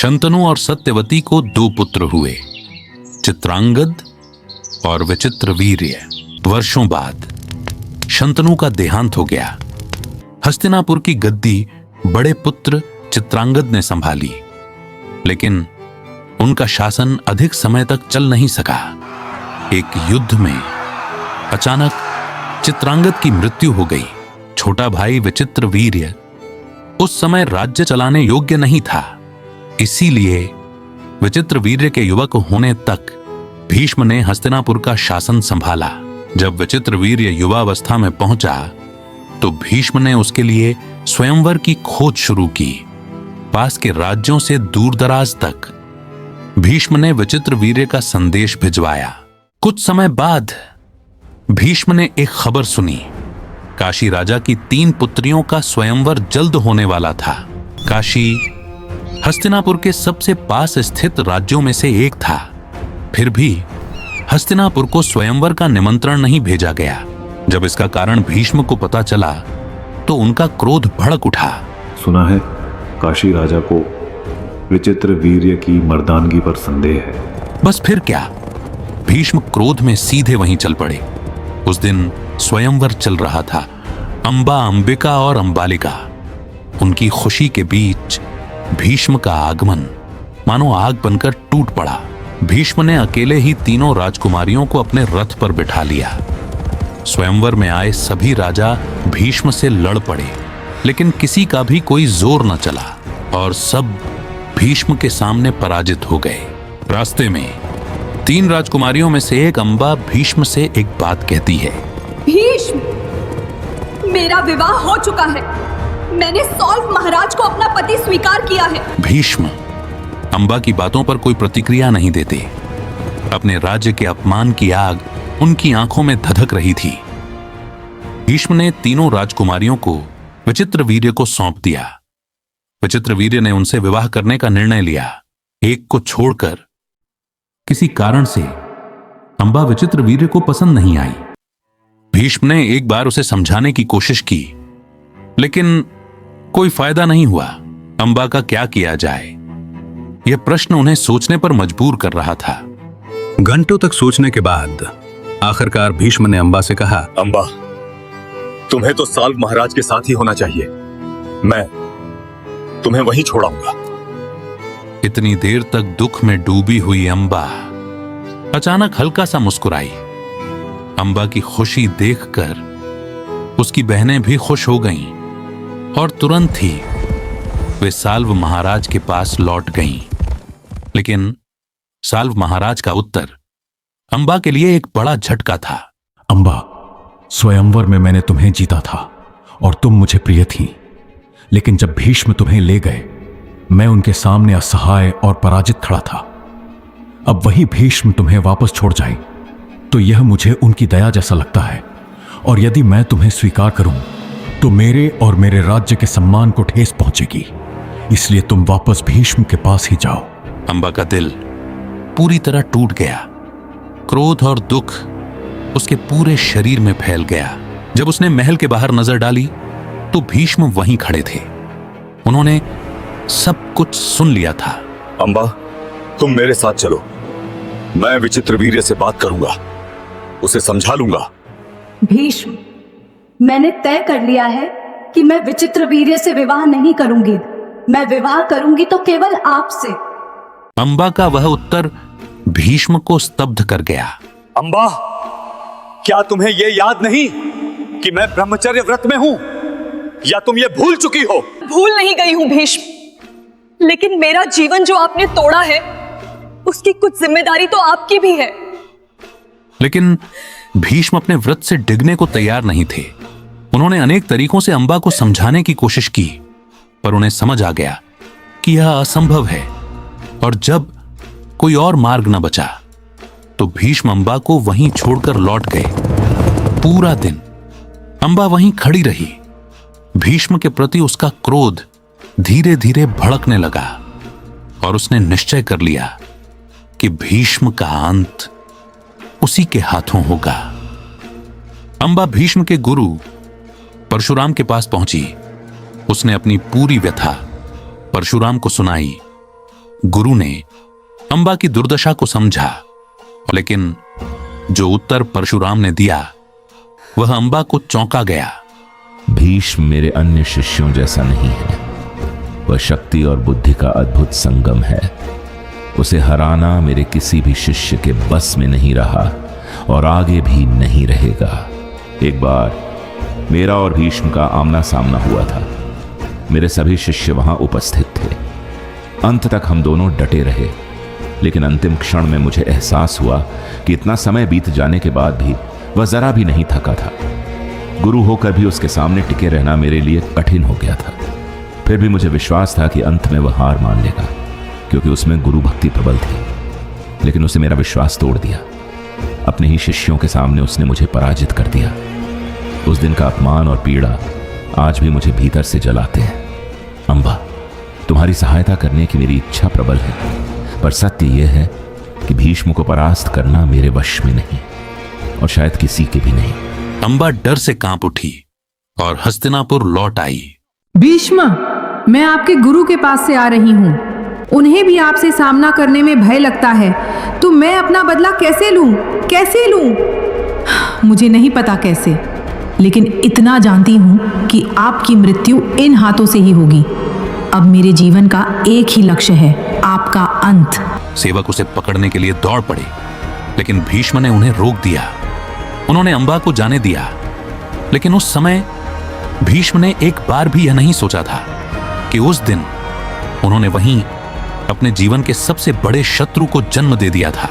शंतनु और सत्यवती को 2 पुत्र हुए, चित्रांगद और विचित्रवीर्य। वर्षों बाद शंतनु का देहांत हो गया। हस्तिनापुर की गद्दी बड़े पुत्र चित्रांगद ने संभाली, लेकिन उनका शासन अधिक समय तक चल नहीं सका। एक युद्ध में अचानक चित्रांगद की मृत्यु हो गई। छोटा भाई विचित्रवीर्य उस समय राज्य चलाने योग्य नहीं था, इसीलिए विचित्रवीर्य के युवक होने तक भीष्म ने हस्तिनापुर का शासन संभाला। जब विचित्रवीर्य युवावस्था में पहुंचा तो भीष्म ने उसके लिए स्वयंवर की खोज शुरू की। पास के राज्यों से दूर दराज तक भीष्म ने विचित्रवीर्य का संदेश भिजवाया। कुछ समय बाद भीष्म ने एक खबर सुनी। काशी राजा की 3 पुत्रियों का स्वयंवर जल्द होने वाला था। काशी हस्तिनापुर के सबसे पास स्थित राज्यों में से एक था। फिर भी हस्तिनापुर को स्वयंवर का निमंत्रण नहीं भेजा गया। जब इसका कारण भीष्म को पता चला तो उनका क्रोध भड़क उठा। सुना है काशी राजा को विचित्रवीर्य की मर्दानगी पर संदेह है। बस फिर क्या, भीष्म क्रोध में सीधे वहीं चल पड़े। उस दिन स्वयंवर चल रहा था। अंबा, अंबिका और अंबालिका, उनकी खुशी के बीच भीष्म का आगमन मानो आग बनकर टूट पड़ा। भीष्म ने अकेले ही तीनों राजकुमारियों को अपने रथ पर बिठा लिया। स्वयंवर में आए सभी राजा भीष्म से लड़ पड़े, लेकिन किसी का भी कोई जोर न चला और सब भीष्म के सामने पराजित हो गए। रास्ते में 3 राजकुमारियों में से एक अंबा भीष्म से एक बात कहती है। भीष्म, मेरा विवाह हो चुका है। मैंने सौल्व महाराज को अपना पति स्वीकार किया है। भीष्म अंबा की बातों पर कोई प्रतिक्रिया नहीं देते। अपने राज्य के अपमान की आग उनकी आंखों में धधक रही थी। भीष्म ने तीनों राजकुमारियों को विचित्रवीर्य को सौंप दिया। विचित्रवीर्य ने उनसे विवाह करने का निर्णय लिया। एक को छोड़कर किसी कारण से अंबा विचित्रवीर्य को पसंद नहीं आई। भीष्म ने एक बार उसे समझाने की कोशिश की, लेकिन कोई फायदा नहीं हुआ। अंबा का क्या किया जाए, यह प्रश्न उन्हें सोचने पर मजबूर कर रहा था। घंटों तक सोचने के बाद आखिरकार भीष्म ने अंबा से कहा, अंबा, तुम्हें तो साल्व महाराज के साथ ही होना चाहिए। मैं तुम्हें वहीं छोड़ाऊंगा। इतनी देर तक दुख में डूबी हुई अंबा अचानक हल्का सा मुस्कुराई। अंबा की खुशी देखकर उसकी बहनें भी खुश हो गईं और तुरंत ही वे साल्व महाराज के पास लौट गईं। लेकिन साल्व महाराज का उत्तर अंबा के लिए एक बड़ा झटका था। अंबा, स्वयंवर में मैंने तुम्हें जीता था और तुम मुझे प्रिय थी, लेकिन जब भीष्म तुम्हें ले गए मैं उनके सामने असहाय और पराजित खड़ा था। अब वही भीष्म तुम्हें वापस छोड़ जाए तो यह मुझे उनकी दया जैसा लगता है, और यदि मैं तुम्हें स्वीकार करूं तो मेरे और मेरे राज्य के सम्मान को ठेस पहुंचेगी। इसलिए तुम वापस भीष्म के पास ही जाओ। अंबा का दिल पूरी तरह टूट गया। क्रोध और दुख उसके पूरे शरीर में फैल गया। जब उसने महल के बाहर नजर डाली तो भीष्म वहीं खड़े थे। उन्होंने सब कुछ सुन लिया था। अंबा, तुम मेरे साथ चलो। मैं विचित्रवीर्य से बात करूंगा, उसे समझा लूंगा। भीष्म, मैंने तय कर लिया है कि मैं विचित्रवीर्य से विवाह नहीं करूंगी। मैं विवाह करूंगी तो केवल आपसे। अंबा का वह उत्तर भीष्म को स्तब्ध कर गया। अंबा, क्या तुम्हें यह याद नहीं कि मैं ब्रह्मचर्य व्रत में हूं? या तुम ये भूल चुकी हो? भूल नहीं गई हूं भीष्म, लेकिन मेरा जीवन जो आपने तोड़ा है उसकी कुछ जिम्मेदारी तो आपकी भी है। लेकिन भीष्म अपने व्रत से डिगने को तैयार नहीं थे। उन्होंने अनेक तरीकों से अंबा को समझाने की कोशिश की, पर उन्हें समझ आ गया कि यह असंभव है। और जब कोई और मार्ग न बचा तो भीष्म अंबा को वहीं छोड़कर लौट गए। पूरा दिन अंबा वहीं खड़ी रही। भीष्म के प्रति उसका क्रोध धीरे धीरे भड़कने लगा और उसने निश्चय कर लिया कि भीष्म का अंत उसी के हाथों होगा। अंबा भीष्म के गुरु परशुराम के पास पहुंची। उसने अपनी पूरी व्यथा परशुराम को सुनाई। गुरु ने अंबा की दुर्दशा को समझा, लेकिन जो उत्तर परशुराम ने दिया वह अंबा को चौंका गया। भीष्म मेरे अन्य शिष्यों जैसा नहीं है। वह शक्ति और बुद्धि का अद्भुत संगम है। उसे हराना मेरे किसी भी शिष्य के बस में नहीं रहा और आगे भी नहीं रहेगा। एक बार मेरा और भीष्म का आमना सामना हुआ था। मेरे सभी शिष्य वहां उपस्थित थे। अंत तक हम दोनों डटे रहे, लेकिन अंतिम क्षण में मुझे एहसास हुआ कि इतना समय बीत जाने के बाद भी वह जरा भी नहीं थका था। गुरु होकर भी उसके सामने टिके रहना मेरे लिए कठिन हो गया था। फिर भी मुझे विश्वास था कि अंत में वह हार मान लेगा, क्योंकि उसमें गुरु भक्ति प्रबल थी। लेकिन उसे मेरा विश्वास तोड़ दिया। अपने ही शिष्यों के सामने उसने मुझे पराजित कर दिया। उस दिन का अपमान और पीड़ा आज भी मुझे भीतर से जलाते हैं। अंबा, तुम्हारी सहायता करने की मेरी इच्छा प्रबल है, पर सत्य यह है कि भीष्म को परास्त करना मेरे वश में नहीं, और शायद किसी के भी नहीं। अंबा डर से कांप उठी और हस्तिनापुर लौट आई। भीष्म, मैं आपके गुरु के पास से आ रही हूँ। उन्हें भी आपसे सामना करने में भय लगता है, तो मैं अपना बदला कैसे लूं? कैसे लूं? मुझे नहीं पता कैसे, लेकिन इतना जानती हूँ कि आपकी मृत्यु इन हाथों से ही होगी। अब मेरे जीवन का एक ही लक्ष्य है, आपका अंत। सेवक उसे पकड़ने के लिए दौड़ पड़े, लेकिन भीष्म ने उन्हें रोक दिया। उन्होंने अंबा को जाने दिया, लेकिन उस समय भीष्म ने एक बार भी यह नहीं सोचा था कि उस दिन उन्होंने वहीं अपने जीवन के सबसे बड़े शत्रु को जन्म दे दिया था।